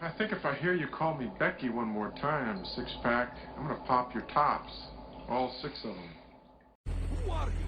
I think if I hear you call me Becky one more time, six-pack, I'm gonna pop your tops. All six of them. Who are you?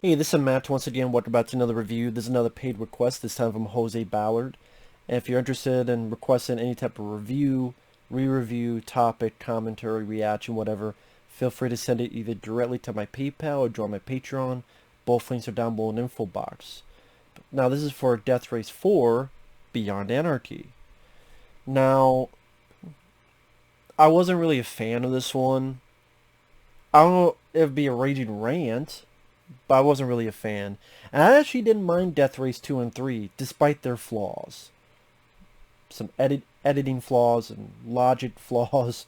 Hey, this is Matt once again. Welcome back to another review. This is another paid request, this time from Jose Ballard. And if you're interested in requesting any type of review, re-review, topic, commentary, reaction, whatever, feel free to send it either directly to my PayPal or join my Patreon. Both links are down below in the info box. Now, this is for Death Race 4, Beyond Anarchy. Now, I wasn't really a fan of this one. I don't know if it'd be a raging rant, but I wasn't really a fan. And I actually didn't mind Death Race 2 and 3, despite their flaws. Some editing flaws and logic flaws.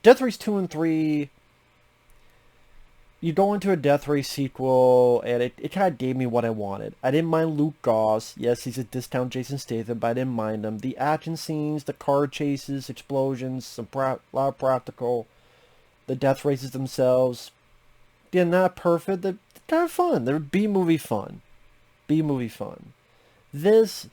Death Race 2 and 3, you go into a Death Race sequel, and it kind of gave me what I wanted. I didn't mind Luke Goss. Yes, he's a discount Jason Statham, but I didn't mind him. The action scenes, the car chases, explosions, a lot of practical. The Death Races themselves, they're not perfect. They're kind of fun. They're B-movie fun. B-movie fun. This,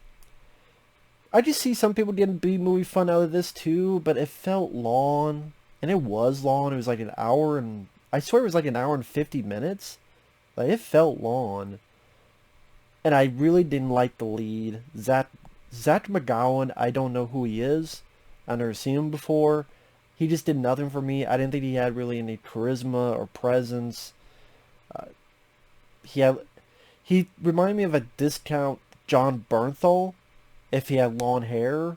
I just see some people getting B-movie fun out of this too, but it felt long. And it was long. It was like an hour and, I swear it was like an hour and 50 minutes. Like, it felt long. And I really didn't like the lead. Zach McGowan, I don't know who he is. I've never seen him before. He just did nothing for me. I didn't think he had really any charisma or presence. He reminded me of a discount John Bernthal if he had long hair.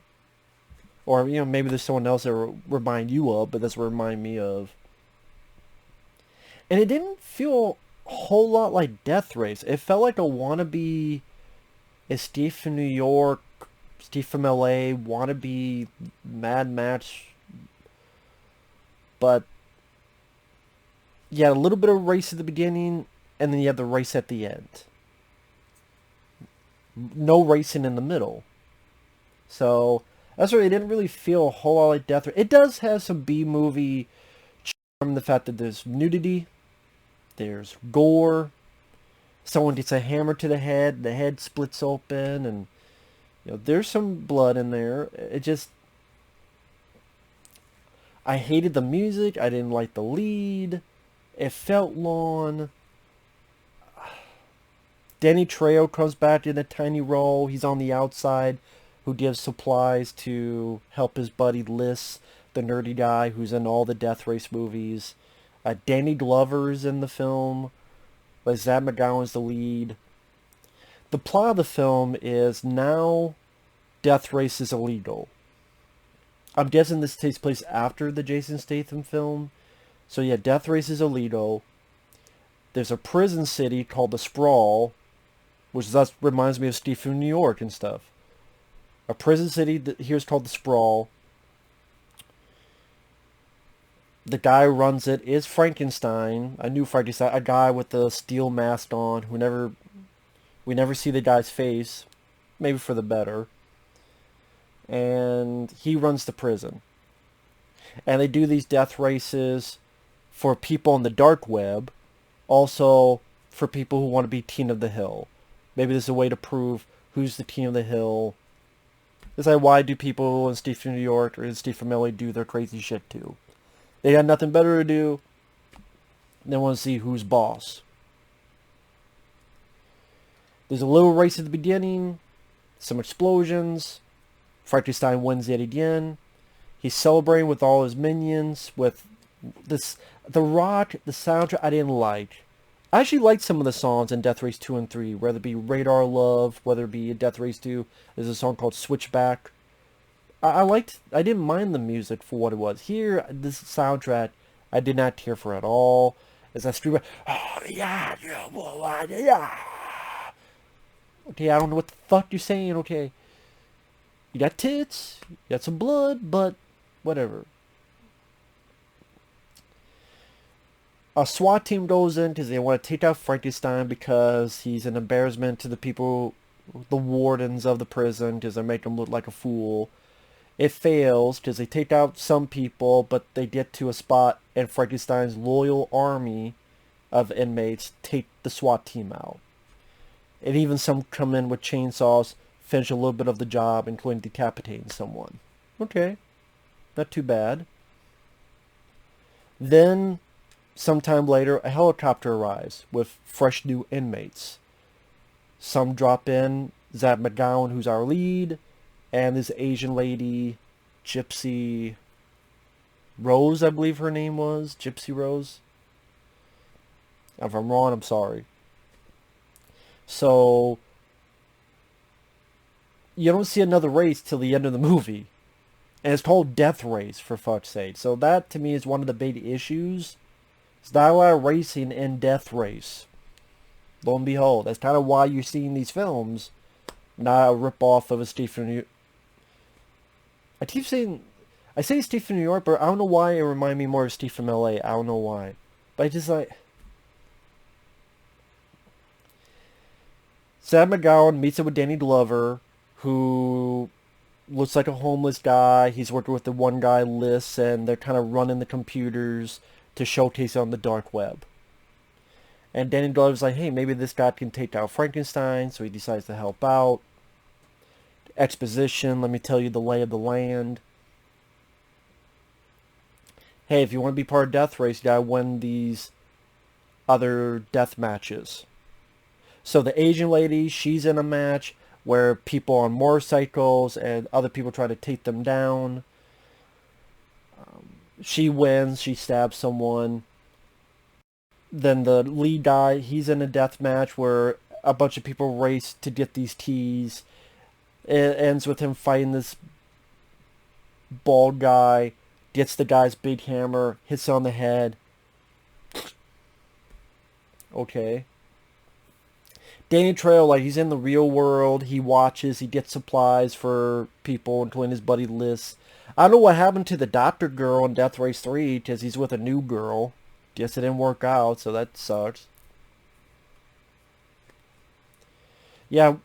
Or, maybe there's someone else that will remind you of, but that's what remind me of. And it didn't feel a whole lot like Death Race. It felt like a wannabe Steve from New York, Steve from LA, wannabe Mad Max. But you had a little bit of race at the beginning, and then you had the race at the end. No racing in the middle. So, that's why it didn't really feel a whole lot like Death Race. It does have some B-movie charm, the fact that there's nudity, there's gore, someone gets a hammer to the head splits open, and there's some blood in there. It just, I hated the music. I didn't like the lead. It felt long. Danny Trejo comes back in a tiny role. He's on the outside, who gives supplies to help his buddy Liz, the nerdy guy who's in all the Death Race movies. Danny Glover's in the film. Zach McGowan's the lead. The plot of the film is now Death Race is illegal. I'm guessing this takes place after the Jason Statham film. So yeah, Death Race is illegal. There's a prison city called the Sprawl, which thus reminds me of Steve from New York and stuff. A prison city here is called the Sprawl. The guy who runs it is Frankenstein. A new Frankenstein, a guy with a steel mask on, we never see the guy's face, maybe for the better. And he runs the prison. And they do these death races for people on the dark web, also for people who want to be Teen of the Hill. Maybe this is a way to prove who's the Teen of the Hill. It's like, why do people in Steve from New York or in Steve from LA do their crazy shit too? They got nothing better to do. They want to see who's boss. There's a little race at the beginning. Some explosions. Frankenstein wins yet again. He's celebrating with all his minions. With this, the rock, the soundtrack I didn't like. I actually liked some of the songs in Death Race 2 and 3. Whether it be Radar Love, whether it be Death Race 2. There's a song called Switchback. I didn't mind the music for what it was. Here, this soundtrack, I did not care for at all. As I scream, oh yeah, yeah. Okay, I don't know what the fuck you're saying, okay. You got tits, you got some blood, but whatever. A SWAT team goes in because they want to take out Frankenstein because he's an embarrassment to the people, the wardens of the prison, because they make him look like a fool. It fails because they take out some people, but they get to a spot and Frankenstein's loyal army of inmates take the SWAT team out. And even some come in with chainsaws, finish a little bit of the job, including decapitating someone. Okay, not too bad. Then, sometime later, a helicopter arrives with fresh new inmates. Some drop in, Zach McGowan, who's our lead, and this Asian lady, Gypsy Rose, I believe her name was. Gypsy Rose. If I'm wrong, I'm sorry. So, you don't see another race till the end of the movie. And it's called Death Race, for fuck's sake. So that, to me, is one of the big issues. It's not a lot of racing in Death Race. Lo and behold, that's kind of why you're seeing these films. Not a rip-off of a Steve from New York. I say Steve from New York, but I don't know why it reminded me more of Steve from LA. I don't know why. But I just like... Sam McGowan meets up with Danny Glover, who looks like a homeless guy. He's working with the one guy list, and they're kind of running the computers to showcase on the dark web. And Danny Glover's like, hey, maybe this guy can take out Frankenstein, so he decides to help out. Exposition, let me tell you the lay of the land. Hey, if you want to be part of Death Race, you gotta win these other death matches. So the Asian lady, she's in a match where people on motorcycles and other people try to take them down. She wins, she stabs someone. Then the lead guy, he's in a death match where a bunch of people race to get these keys. It ends with him fighting this bald guy, gets the guy's big hammer, hits on the head. Okay. Danny Trejo, like, he's in the real world. He watches. He gets supplies for people, including his buddy Liz. I don't know what happened to the doctor girl in Death Race 3, because he's with a new girl. Guess it didn't work out, so that sucks. Yeah,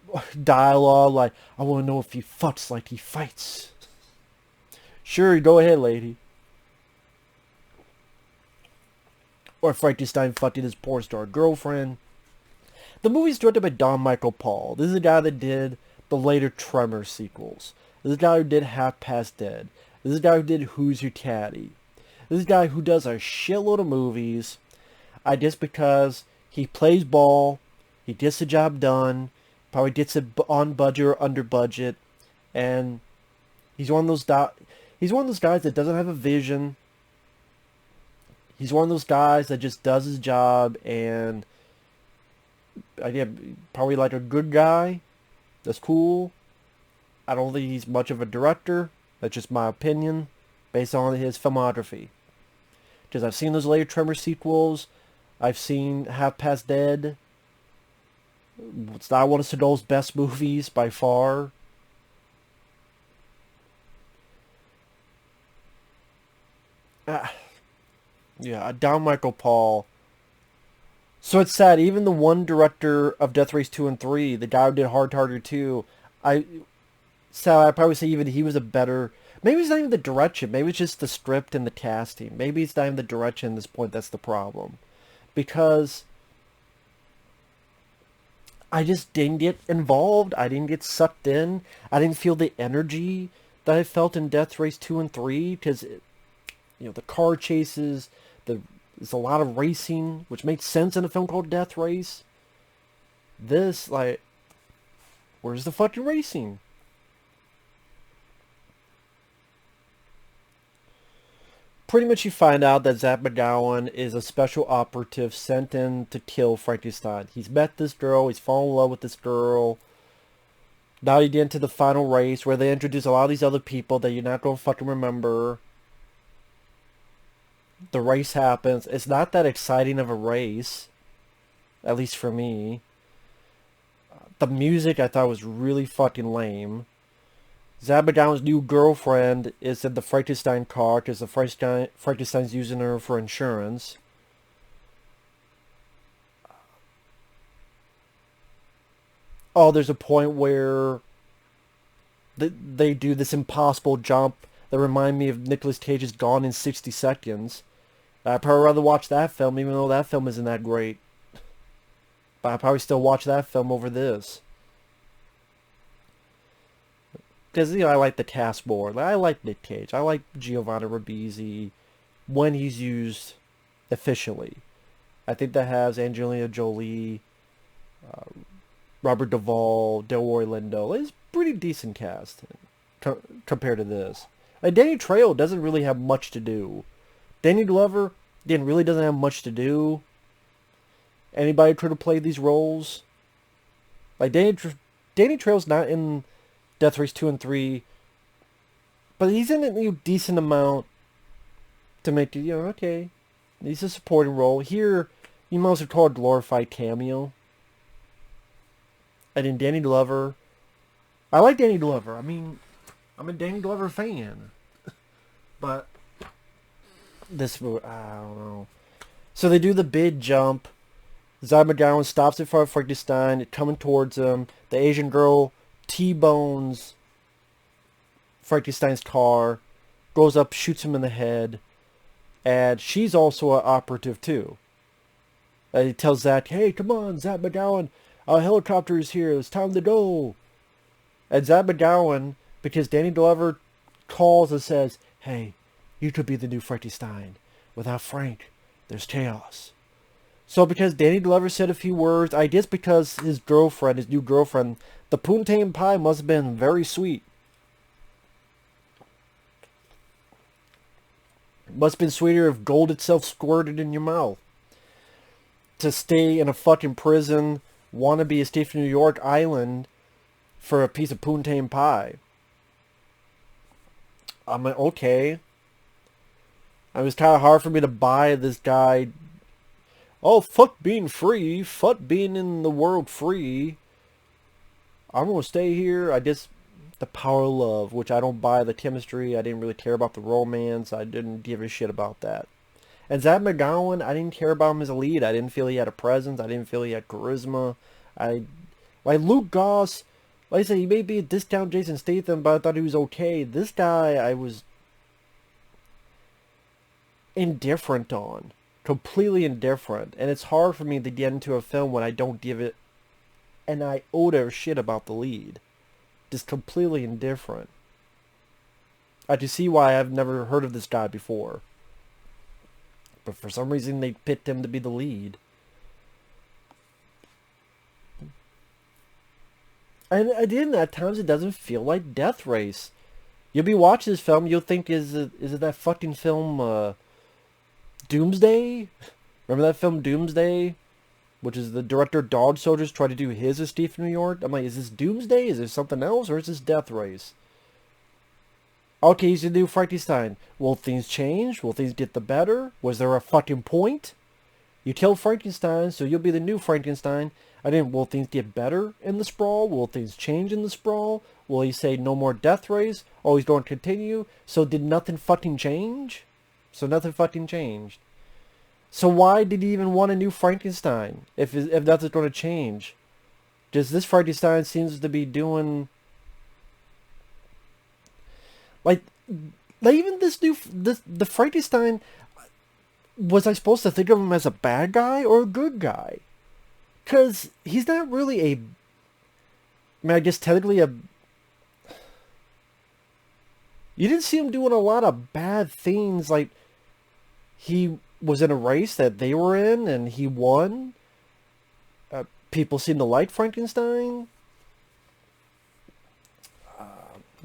dialogue like, I want to know if he fucks like he fights. Sure, go ahead, lady. Or Frankenstein fucking his porn star girlfriend. The movie's directed by Don Michael Paul. This is the guy that did the later Tremor sequels. This is the guy who did Half Past Dead. This is the guy who did Who's Your Caddy. This is the guy who does a shitload of movies. Just because he plays ball, he gets the job done, probably gets it on budget or under budget, and he's one of those guys that doesn't have a vision. He's one of those guys that just does his job, and probably like a good guy. That's cool. I don't think he's much of a director. That's just my opinion, based on his filmography. Because I've seen those later Tremor sequels. I've seen Half Past Dead. It's not one of Sedol's best movies by far. Yeah, Don Michael Paul. So it's sad, even the one director of Death Race 2 and 3, the guy who did Hard Target 2, I'd probably say even he was a better, Maybe it's not even the direction. Maybe it's just the script and the casting. Maybe it's not even the direction at this point that's the problem. Because I just didn't get involved. I didn't get sucked in. I didn't feel the energy that I felt in Death Race 2 and 3. Because, the car chases, there's a lot of racing, which makes sense in a film called Death Race. This, where's the fucking racing? Pretty much you find out that Zach McGowan is a special operative sent in to kill Frankenstein. He's met this girl. He's fallen in love with this girl. Now you get into the final race where they introduce a lot of these other people that you're not going to fucking remember. The race happens. It's not that exciting of a race. At least for me. The music I thought was really fucking lame. Zach McGowan's new girlfriend is in the Frankenstein car because the Frankenstein's using her for insurance. Oh, there's a point where they do this impossible jump that remind me of Nicolas Cage's Gone in 60 Seconds. I'd probably rather watch that film even though that film isn't that great. But I'd probably still watch that film over this. Because, I like the cast more. I like Nick Cage. I like Giovanni Ribisi when he's used efficiently. I think that has Angelina Jolie, Robert Duvall, Delroy Lindo. It's pretty decent cast compared to this. Danny Trejo doesn't really have much to do. Danny Glover, again, really doesn't have much to do. Anybody could have played these roles. Danny Trejo's not in Death Race 2 and 3, but he's in a decent amount to make it, okay. He's a supporting role. Here, you might as well call it a glorified cameo. And then Danny Glover. I like Danny Glover. I'm a Danny Glover fan. But this, I don't know. So they do the big jump. Zach McGowan stops in front of Frankenstein. It's coming towards him. The Asian girl T-bones Frankenstein's car, goes up, shoots him in the head, and she's also an operative too. And he tells Zach, hey, come on, Zach McGowan, our helicopter is here, it's time to go. And Zach McGowan, because Danny Glover calls and says, hey, you could be the new Frankenstein. Without Frank, there's chaos. So because Danny Glover said a few words, I guess because his new girlfriend, the Poontang pie must have been very sweet. It must have been sweeter if gold itself squirted in your mouth. To stay in a fucking prison, wannabe escape from New York Island for a piece of Poontang pie. I'm like, okay. It was kind of hard for me to buy this guy. Oh, fuck being free. Fuck being in the world free. I'm going to stay here. The power of love, which I don't buy the chemistry. I didn't really care about the romance. I didn't give a shit about that. And Zach McGowan, I didn't care about him as a lead. I didn't feel he had a presence. I didn't feel he had charisma. Like Luke Goss, like I said, he may be a discount Jason Statham, but I thought he was okay. This guy, I was indifferent on. Completely indifferent. And it's hard for me to get into a film when I don't give it an iota of shit about the lead. Just completely indifferent. I can see why I've never heard of this guy before. But for some reason they picked him to be the lead. And again, at times it doesn't feel like Death Race. You'll be watching this film, you'll think, is it that fucking film, Doomsday? Remember that film Doomsday? Which is the director Dog Soldiers try to do his escape from New York. I'm like, is this Doomsday? Is this something else? Or is this Death Race? Okay, he's the new Frankenstein. Will things change? Will things get the better? Was there a fucking point? You kill Frankenstein, so you'll be the new Frankenstein. Will things get better in the sprawl? Will things change in the sprawl? Will he say no more Death Race? Oh, he's going to continue? So did nothing fucking change? So nothing fucking changed. So why did he even want a new Frankenstein if nothing's going to change? Just this Frankenstein seems to be doing... Like, like even the Frankenstein, was I supposed to think of him as a bad guy or a good guy? Because he's not really a, I mean, I guess technically a, you didn't see him doing a lot of bad things. Like, he was in a race that they were in and he won. People seem to like Frankenstein.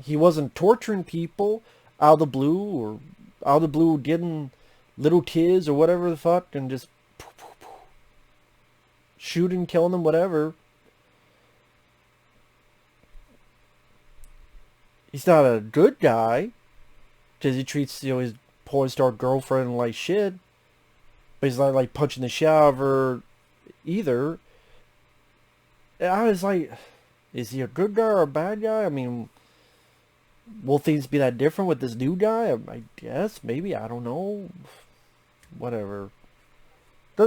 He wasn't torturing people out of the blue, or out of the blue getting little kids or whatever the fuck and just shooting, killing them, whatever. He's not a good guy because he treats, you know, his porn star girlfriend like shit. But he's not like punching the shit out of her either. And I was like, is he a good guy or a bad guy? I mean, will things be that different with this new guy? I guess, maybe, I don't know. Whatever.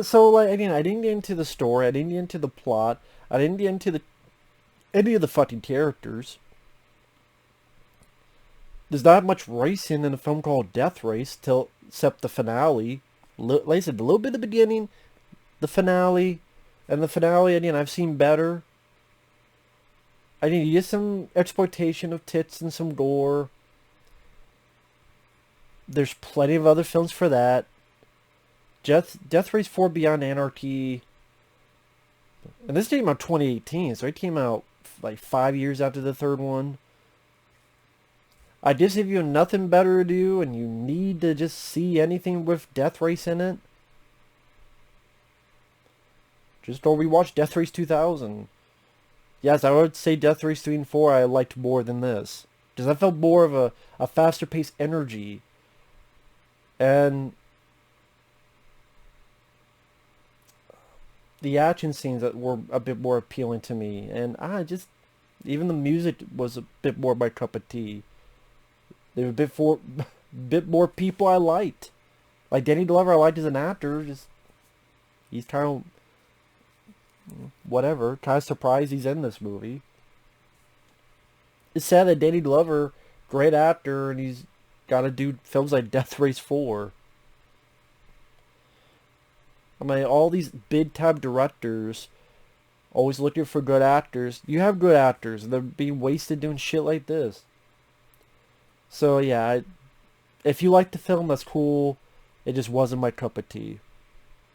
So, like, again, I didn't get into the story, I didn't get into the plot, I didn't get into any of the fucking characters. There's not much racing in a film called Death Race, except the finale. Like I said, a little bit of the beginning, the finale, and the finale, again, I've seen better. I need to get some exploitation of tits and some gore. There's plenty of other films for that. Death Race 4 Beyond Anarchy. And this came out 2018, so it came out like 5 years after the third one. I guess if you have nothing better to do and you need to just see anything with Death Race in it, just go rewatch Death Race 2000. Yes, I would say Death Race 3 and 4 I liked more than this. Because I felt more of a faster paced energy. And the action scenes that were a bit more appealing to me. And even the music was a bit more my cup of tea. There were bit more people I liked. Like Danny Glover I liked as an actor. He's kind of, whatever, kind of surprised he's in this movie. It's sad that Danny Glover, great actor, and he's got to do films like Death Race 4. I mean, all these big-time directors always looking for good actors. You have good actors, and they're being wasted doing shit like this. So, yeah, if you like the film, that's cool. It just wasn't my cup of tea.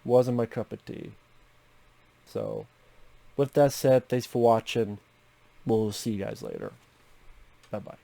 Wasn't my cup of tea. So, with that said, thanks for watching. We'll see you guys later. Bye-bye.